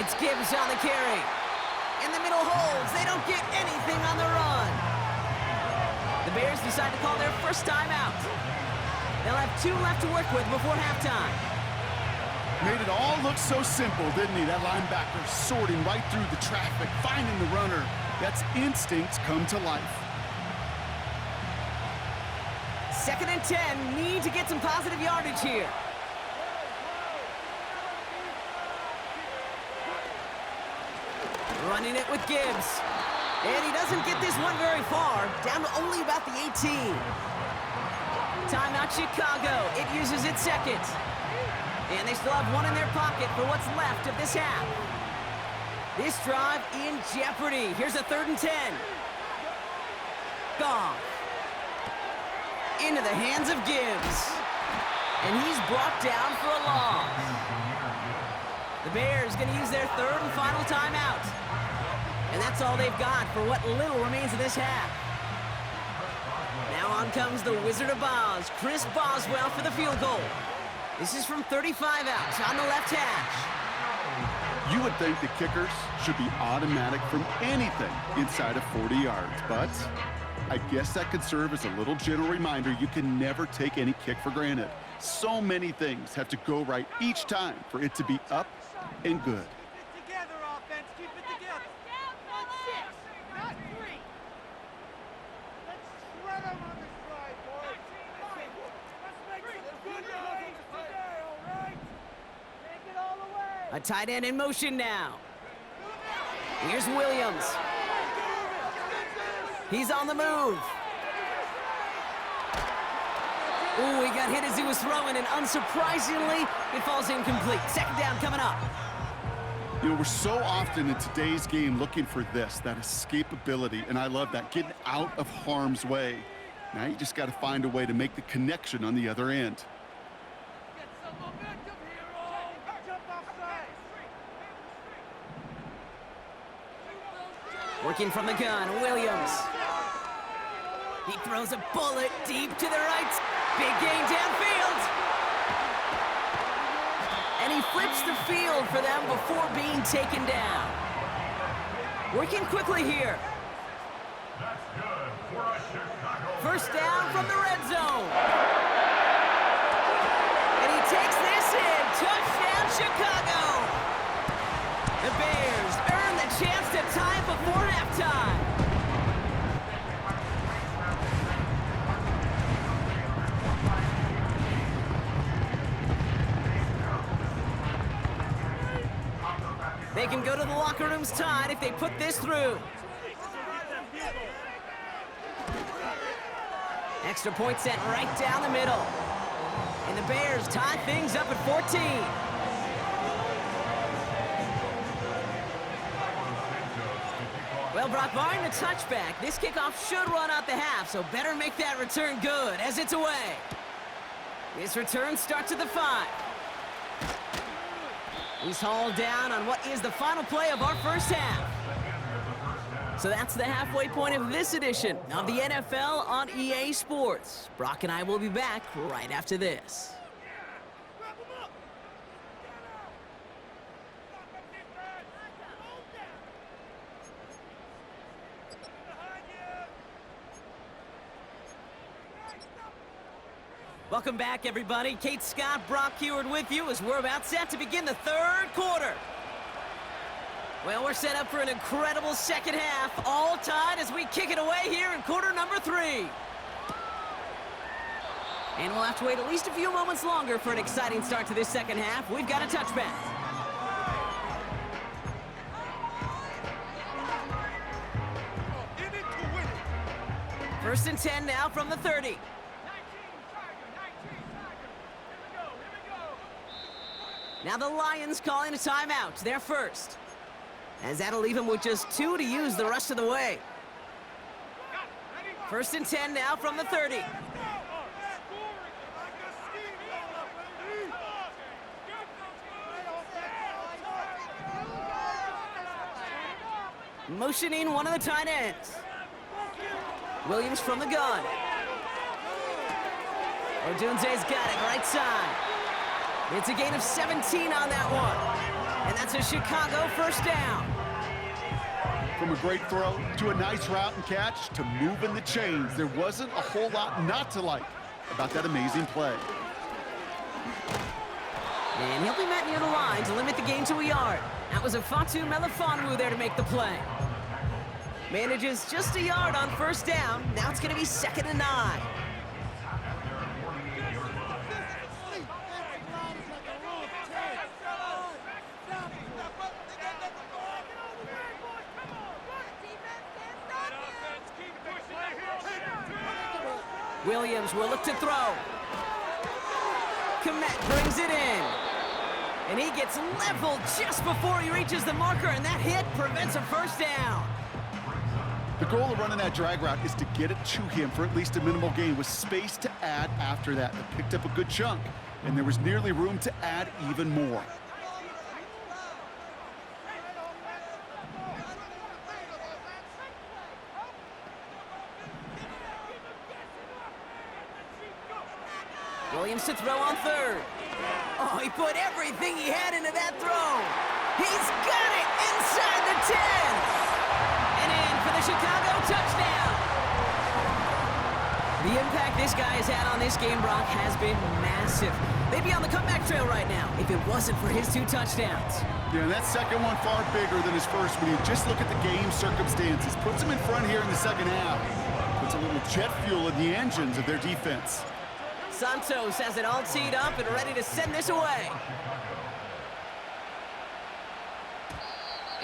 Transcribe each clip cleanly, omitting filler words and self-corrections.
It's Gibbs on the carry. In the middle holds. They don't get anything on the run. The Bears decide to call their first timeout. They'll have 2 left to work with before halftime. Made it all look so simple, didn't he? That linebacker sorting right through the traffic, finding the runner. That's instinct come to life. 2nd and 10. Need to get some positive yardage here. Running it with Gibbs. And he doesn't get this one very far. Down to only about the 18. Timeout Chicago. It uses its second. And they still have 1 in their pocket for what's left of this half. This drive in jeopardy. Here's a 3rd and 10. Gone. Into the hands of Gibbs. And he's brought down for a loss. The Bears going to use their 3rd and final timeout. And that's all they've got for what little remains of this half. Now on comes the Wizard of Oz, Chris Boswell for the field goal. This is from 35 out on the left hash. You would think the kickers should be automatic from anything inside of 40 yards, but I guess that could serve as a little gentle reminder you can never take any kick for granted. So many things have to go right each time for it to be up and good. A tight end in motion now. Here's Williams. He's on the move. Ooh, he got hit as he was throwing, and unsurprisingly, it falls incomplete. 2nd down coming up. You know, we're so often in today's game looking for this, that escapability, and I love that, getting out of harm's way. Now you just got to find a way to make the connection on the other end. Working from the gun, Williams. He throws a bullet deep to the right. Big gain downfield. And he flips the field for them before being taken down. Working quickly here. 1st down from the red zone. And he takes this in. Touchdown, Chicago. The Bears earn the chance to tie before halftime. They can go to the locker rooms tied if they put this through. Extra point sent right down the middle. And the Bears tie things up at 14. Well, Brock, barring the touchback, this kickoff should run out the half, so better make that return good as it's away. This return starts at the 5. He's hauled down on what is the final play of our first half. So that's the halfway point of this edition of the NFL on EA Sports. Brock and I will be back right after this. Welcome back, everybody. Kate Scott, Brock Heward with you as we're about set to begin the 3rd quarter. Well, we're set up for an incredible second half, all tied as we kick it away here in quarter number 3. And we'll have to wait at least a few moments longer for an exciting start to this second half. We've got a touchback. First and 10 now from the 30. Now the Lions calling a timeout, their first. As that'll leave him with just 2 to use the rest of the way. First and 10 now from the 30. Motioning one of the tight ends. Williams from the gun. Odunze's got it right side. It's a gain of 17 on that one. And that's a Chicago first down. From a great throw to a nice route and catch to moving the chains, there wasn't a whole lot not to like about that amazing play. And he'll be met near the line to limit the gain to a yard. That was a Fatu Melifonwu there to make the play. Manages just a yard on first down. Now it's going to be 2nd and 9. Williams will look to throw. Komet brings it in. And he gets leveled just before he reaches the marker, and that hit prevents a first down. The goal of running that drag route is to get it to him for at least a minimal gain with space to add after that. They picked up a good chunk, and there was nearly room to add even more. Williams to throw on 3rd. Oh, he put everything he had into that throw. He's got it inside the 10. And in for the Chicago touchdown. The impact this guy has had on this game, Brock, has been massive. They'd be on the comeback trail right now if it wasn't for his 2 touchdowns. Yeah, and that second one far bigger than his first when you just look at the game circumstances. Puts him in front here in the second half. Puts a little jet fuel in the engines of their defense. Santos has it all teed up and ready to send this away.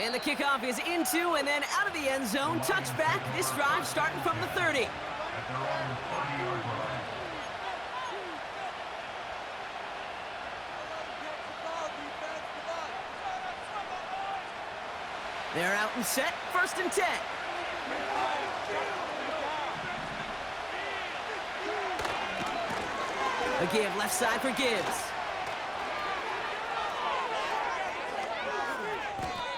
And the kickoff is into and then out of the end zone. Touchback. This drive starting from the 30. They're out and set. 1st and 10. A give left side for Gibbs.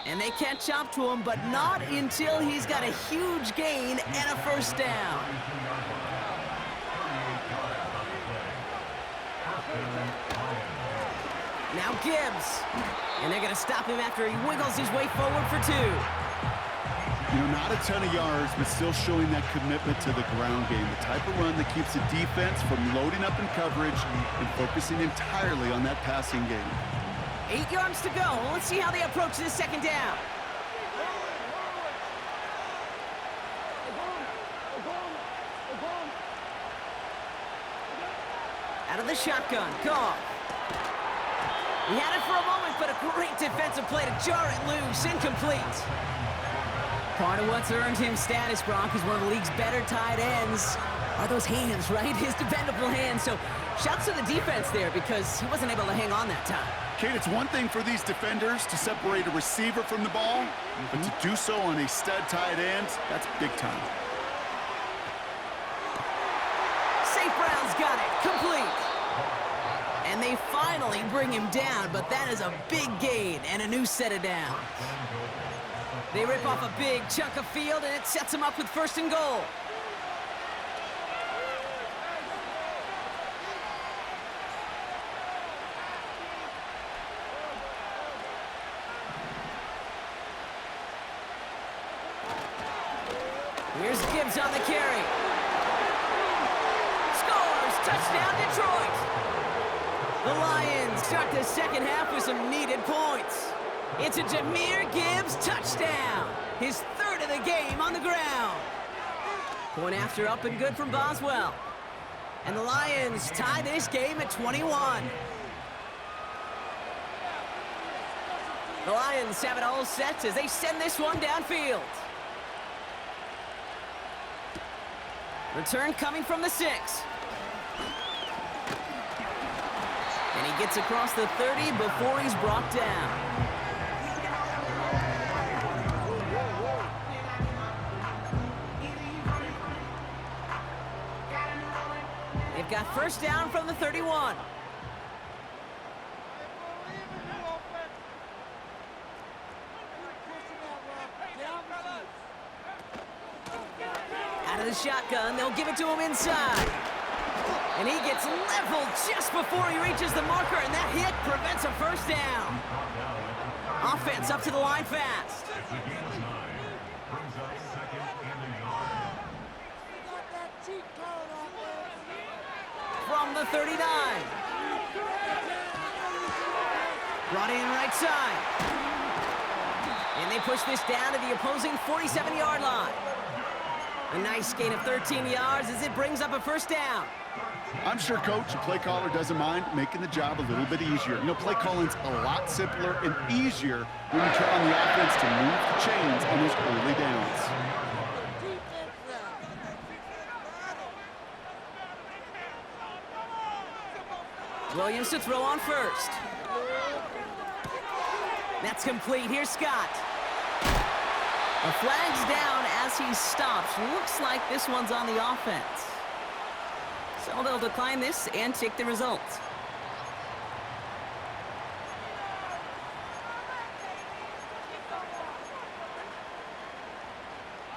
And they catch up to him, but not until he's got a huge gain and a first down. Now Gibbs. And they're going to stop him after he wiggles his way forward for 2. You know, not a ton of yards, but still showing that commitment to the ground game. The type of run that keeps the defense from loading up in coverage and focusing entirely on that passing game. 8 yards to go. Let's see how they approach this 2nd down. Out of the shotgun, Goff. He had it for a moment, but a great defensive play to jar it loose. Incomplete. Part of what's earned him status, Brock, is one of the league's better tight ends. Are those hands, right? His dependable hands. So shouts to the defense there because he wasn't able to hang on that time. Kate, it's one thing for these defenders to separate a receiver from the ball, but to do so on a stud tight end, that's big time. St. Brown's got it. Complete. And they finally bring him down, but that is a big gain and a new set of downs. They rip off a big chunk of field, and it sets them up with 1st and goal. Here's Gibbs on the carry. Scores! Touchdown, Detroit! The Lions start the 2nd half with some needed points. It's a Jahmyr Gibbs touchdown. His 3rd of the game on the ground. Point after up and good from Boswell. And the Lions tie this game at 21. The Lions have it all set as they send this one downfield. Return coming from the 6. And he gets across the 30 before he's brought down. They've got first down from the 31. Out of the shotgun, they'll give it to him inside. And he gets leveled just before he reaches the marker, and that hit prevents a first down. offense up to the line fast. From the 39. Brought in right side. And they push this down to the opposing 47-yard line. A nice gain of 13 yards as it brings up a first down. I'm sure Coach, the play caller, doesn't mind making the job a little bit easier. You know, play calling's a lot simpler and easier when you turn on the offense to move the chains on those early downs. Williams to throw on first. That's complete. Here's Scott. The flag's down as he stops. Looks like this one's on the offense. So they'll decline this and take the result.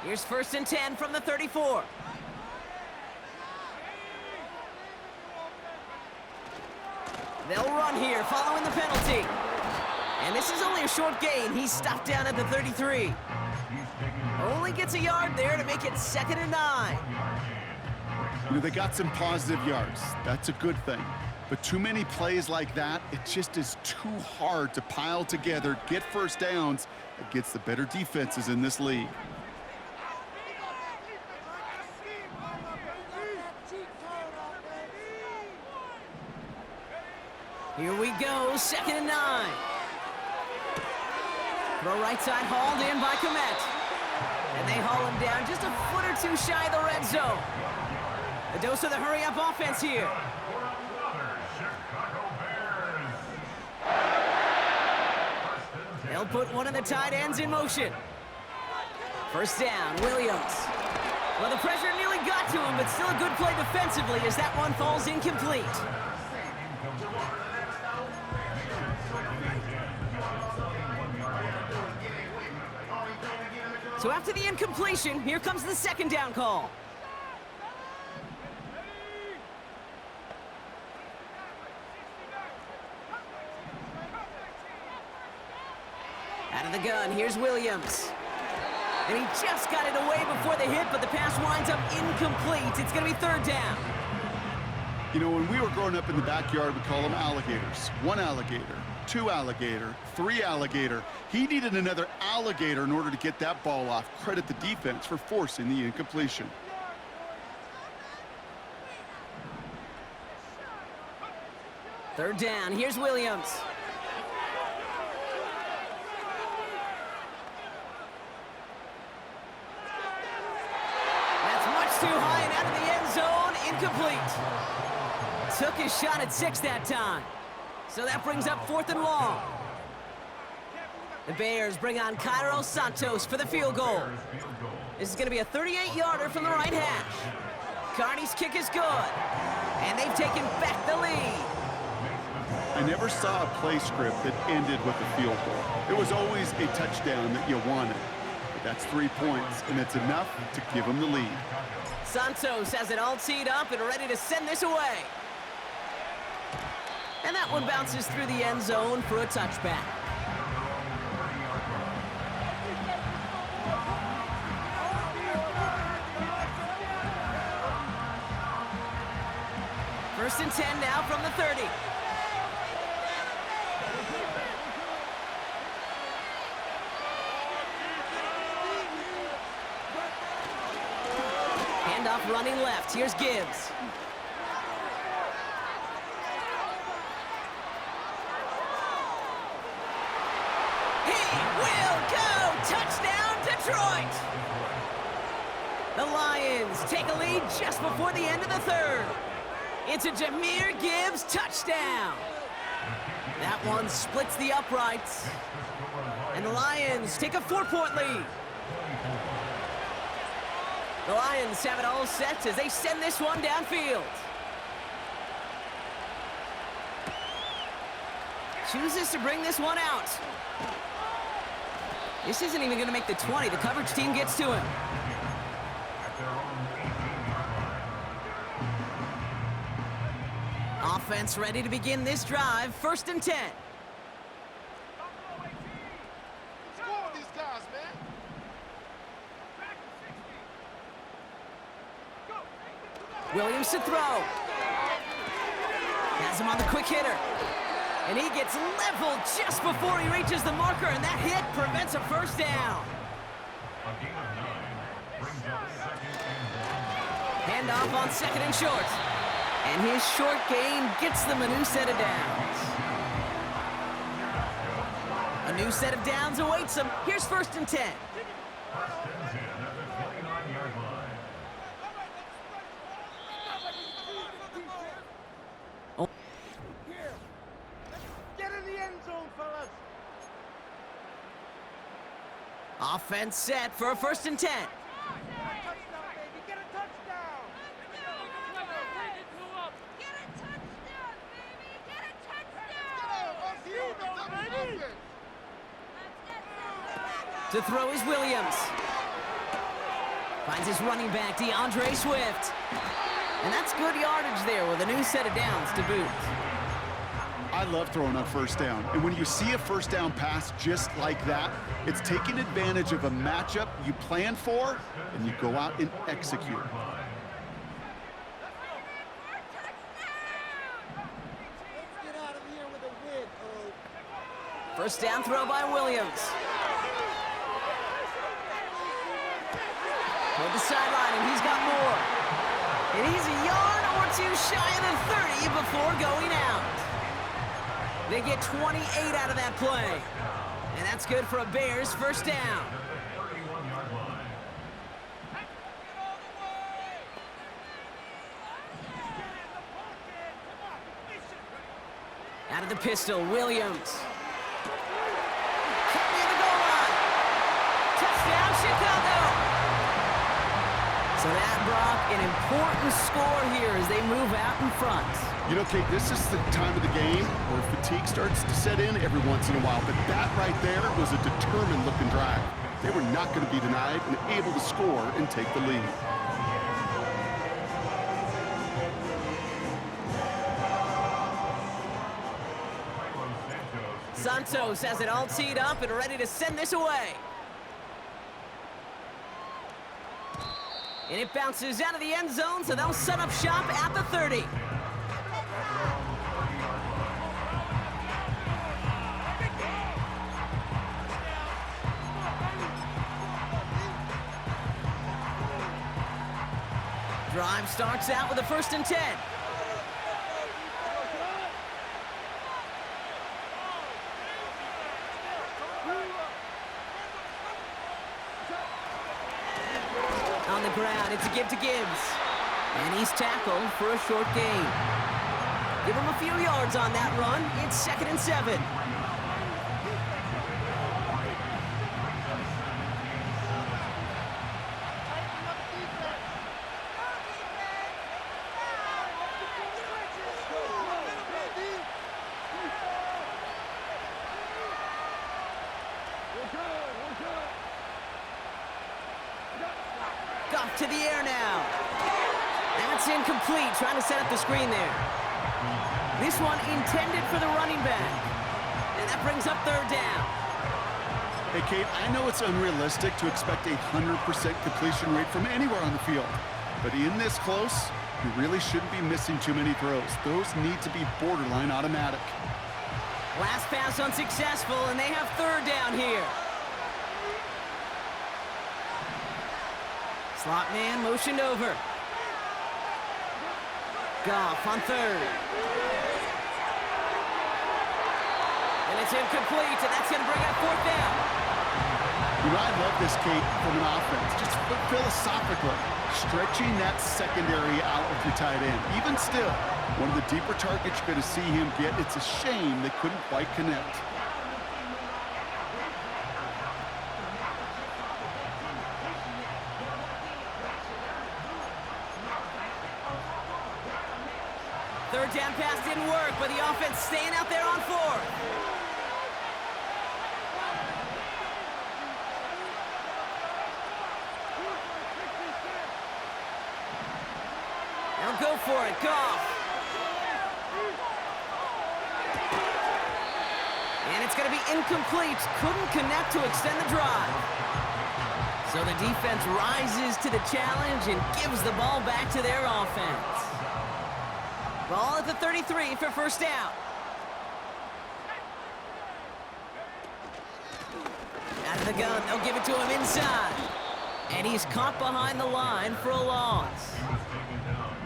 Here's 1st and 10 from the 34. They'll run here following the penalty. And this is only a short gain. He's stopped down at the 33. Only gets a yard there to make it 2nd and 9. You know, they got some positive yards. That's a good thing. But too many plays like that, it just is too hard to pile together, get first downs against the better defenses in this league. Here we go, 2nd and 9. Throw right side hauled in by Komet. And they haul him down just a foot or two shy of the red zone. A dose of the hurry-up offense here. They'll put one of the tight ends in motion. First down, Williams. Well, the pressure nearly got to him, but still a good play defensively as that one falls incomplete. So after the incompletion, here comes the 2nd down call. Out of the gun, here's Williams. And he just got it away before the hit, but the pass winds up incomplete. It's going to be 3rd down. You know, when we were growing up in the backyard, we call them alligators. 1 alligator, 2 alligator, 3 alligator. He needed another alligator in order to get that ball off. Credit the defense for forcing the incompletion. Third down, here's Williams. That's much too high and out of the end zone, incomplete. Took his shot at 6 that time. So that brings up 4th and long. The Bears bring on Cairo Santos for the field goal. This is going to be a 38-yarder from the right hash. Carney's kick is good. And they've taken back the lead. I never saw a play script that ended with a field goal. It was always a touchdown that you wanted. But that's 3 points, and it's enough to give them the lead. Santos has it all teed up and ready to send this away. And that one bounces through the end zone for a touchback. First and 10 now from the 30. Handoff running left. Here's Gibbs. Touchdown, Detroit! The Lions take a lead just before the end of the 3rd. It's a Jahmyr Gibbs touchdown. That one splits the uprights. And the Lions take a 4-point lead. The Lions have it all set as they send this one downfield. Chooses to bring this one out. This isn't even going to make the 20. The coverage team gets to him. Offense ready to begin this drive. 1st and 10. Williams to throw. Has him on the quick hitter. And he gets leveled just before he reaches the marker, and that hit prevents a first down. Handoff on second and short. And his short gain gets them a new set of downs. A new set of downs awaits them. Here's 1st and 10. Offense set for a 1st and 10. To throw is Williams. Finds his running back, DeAndre Swift. And that's good yardage there with a new set of downs to boot. I love throwing on 1st down. And when you see a 1st down pass just like that, it's taking advantage of a matchup you plan for, and you go out and execute. First down throw by Williams. Toward the sideline, and he's got more. And he's a yard or two shy of the 30 before going out. They get 28 out of that play. And that's good for a Bears 1st down. Out of the pistol, Williams. Kept near the goal line. Touchdown, Chicago. So that, Brock, an important score here as they move out in front. You know, Kate, this is the time of the game where fatigue starts to set in every once in a while, but that right there was a determined-looking drive. They were not going to be denied and able to score and take the lead. Santos has it all teed up and ready to send this away. And it bounces out of the end zone, so they'll set up shop at the 30. Drive starts out with a 1st and 10. On the ground, it's a give to Gibbs. And he's tackled for a short gain. Give him a few yards on that run. It's 2nd and 7. Off to the air now. That's incomplete, trying to set up the screen there. This one intended for the running back. And that brings up 3rd down. Hey, Kate, I know it's unrealistic to expect a 100% completion rate from anywhere on the field. But in this close, you really shouldn't be missing too many throws. Those need to be borderline automatic. Last pass unsuccessful, and they have 3rd down here. Slot man motioned over. Goff on 3rd. And it's incomplete, and that's going to bring up 4th down. You know, I love this, Kate, from an offense. Just philosophically, stretching that secondary out with your tight end. Even still, one of the deeper targets you're going to see him get. It's a shame they couldn't quite connect. Third down pass didn't work, but the offense staying out there on 4th. Now go for it, Goff. And it's going to be incomplete. Couldn't connect to extend the drive. So the defense rises to the challenge and gives the ball back to their offense. Ball at the 33 for first down. Out of the gun, they'll give it to him inside. And he's caught behind the line for a loss.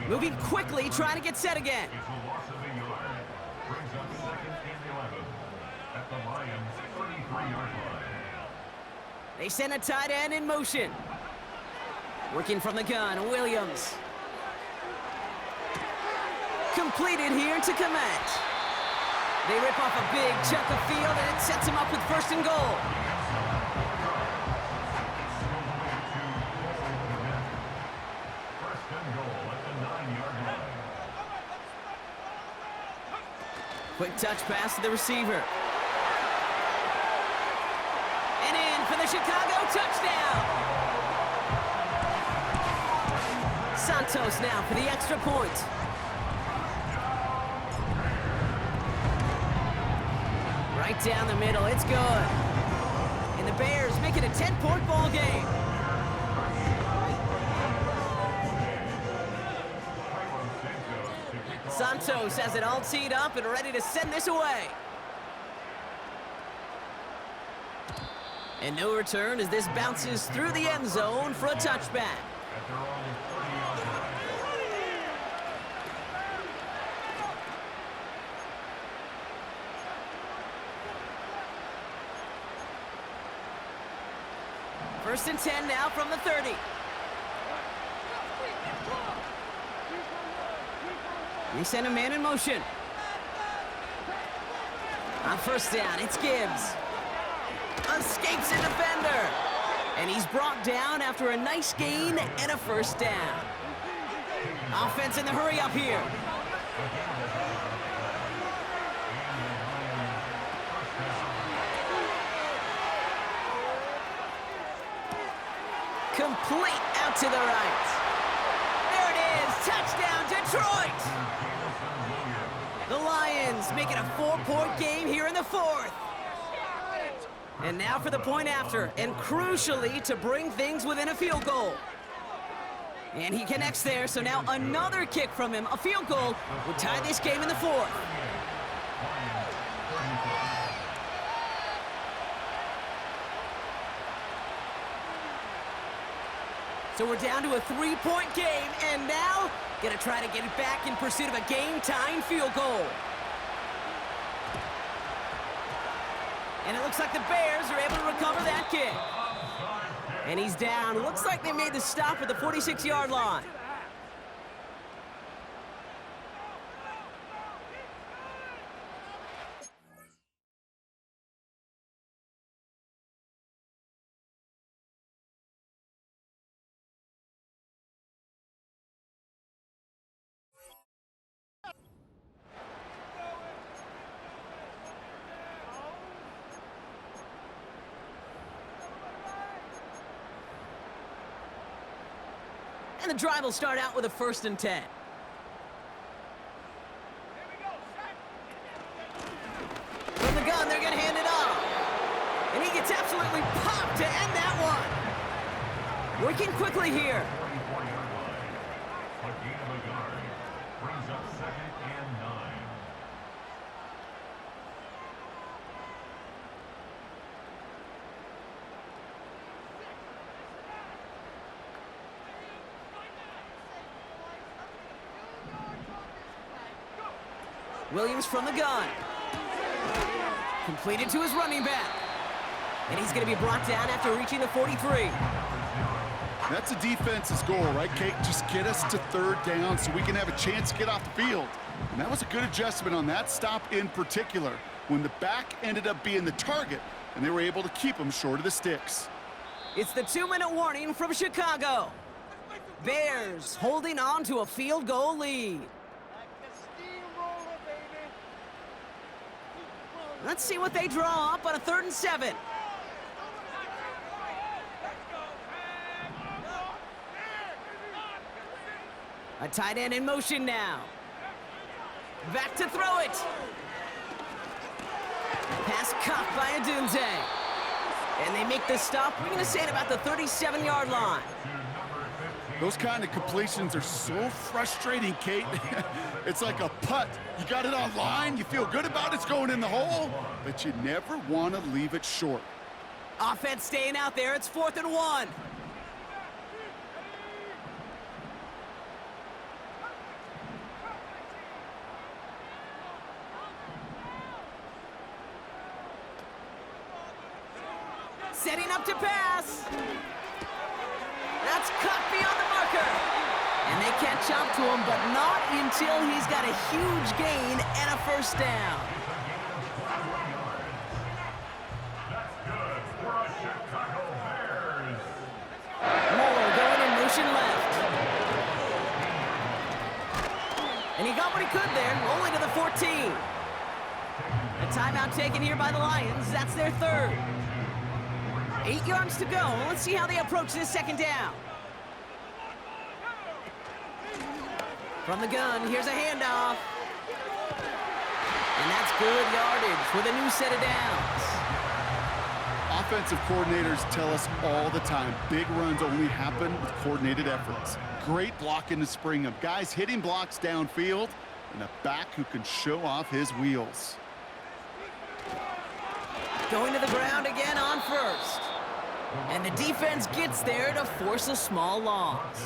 Moving quickly, trying to get set again. They send a tight end in motion. Working from the gun, Williams. Completed here to Komet. They rip off a big chunk of field, and it sets him up with first and goal. Quick touch pass to the receiver. And in for the Chicago touchdown. Santos now for the extra point. Right down the middle, it's good. And the Bears make it a 10-point ball game. Santos has it all teed up and ready to send this away. And no return as this bounces through the end zone for a touchback. First and 10 now from the 30. They send a man in motion. On first down, it's Gibbs. Escapes a defender. And he's brought down after a nice gain and a first down. Offense in the hurry up here. Complete out to the right. There it is. Touchdown, Detroit. The Lions make it a 4-point game here in the fourth. And now for the point after, and crucially to bring things within a field goal. And he connects there, so now another kick from him. A field goal would tie this game in the fourth. So we're down to a 3-point game, and now gonna try to get it back in pursuit of a game-tying field goal. And it looks like the Bears are able to recover that kick. And he's down. Looks like they made the stop at the 46-yard line. And the drive will start out with a 1st and 10. From the gun, they're going to hand it off. And he gets absolutely popped to end that one. Working quickly here. Williams from the gun. Completed to his running back. And he's going to be brought down after reaching the 43. That's a defense's goal, right, Kate? Just get us to 3rd down so we can have a chance to get off the field. And that was a good adjustment on that stop in particular, when the back ended up being the target, and they were able to keep him short of the sticks. It's the 2-minute warning from Chicago. Bears holding on to a field goal lead. Let's see what they draw up on a 3rd and 7. A tight end in motion now. Back to throw it. Pass caught by Adunze. And they make the stop. We're going to say at about the 37-yard line. Those kind of completions are so frustrating, Kate. It's like a putt. You got it on line, you feel good about it's going in the hole, but you never want to leave it short. Offense staying out there. It's 4th and 1. Setting up to pass. That's cut beyond the marker. And they catch up to him, but not until he's got a huge gain and a first down. Moore going in motion left. And he got what he could there, only to the 14. A timeout taken here by the Lions. That's their 3rd. 8 yards to go. Let's see how they approach this 2nd down. From the gun, here's a handoff. And that's good yardage with a new set of downs. Offensive coordinators tell us all the time, big runs only happen with coordinated efforts. Great blocking to spring them. Guys hitting blocks downfield, and a back who can show off his wheels. Going to the ground again on 1st. And the defense gets there to force a small loss.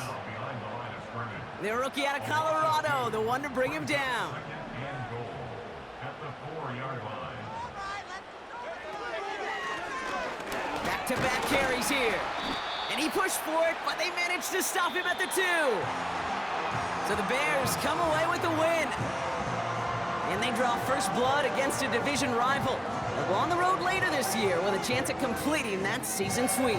The rookie out of Colorado, the one to bring him down. Back-to-back carries here. And he pushed for it, but they managed to stop him at the 2. So the Bears come away with the win. And they draw first blood against a division rival. They'll go on the road later this year with a chance at completing that season sweep.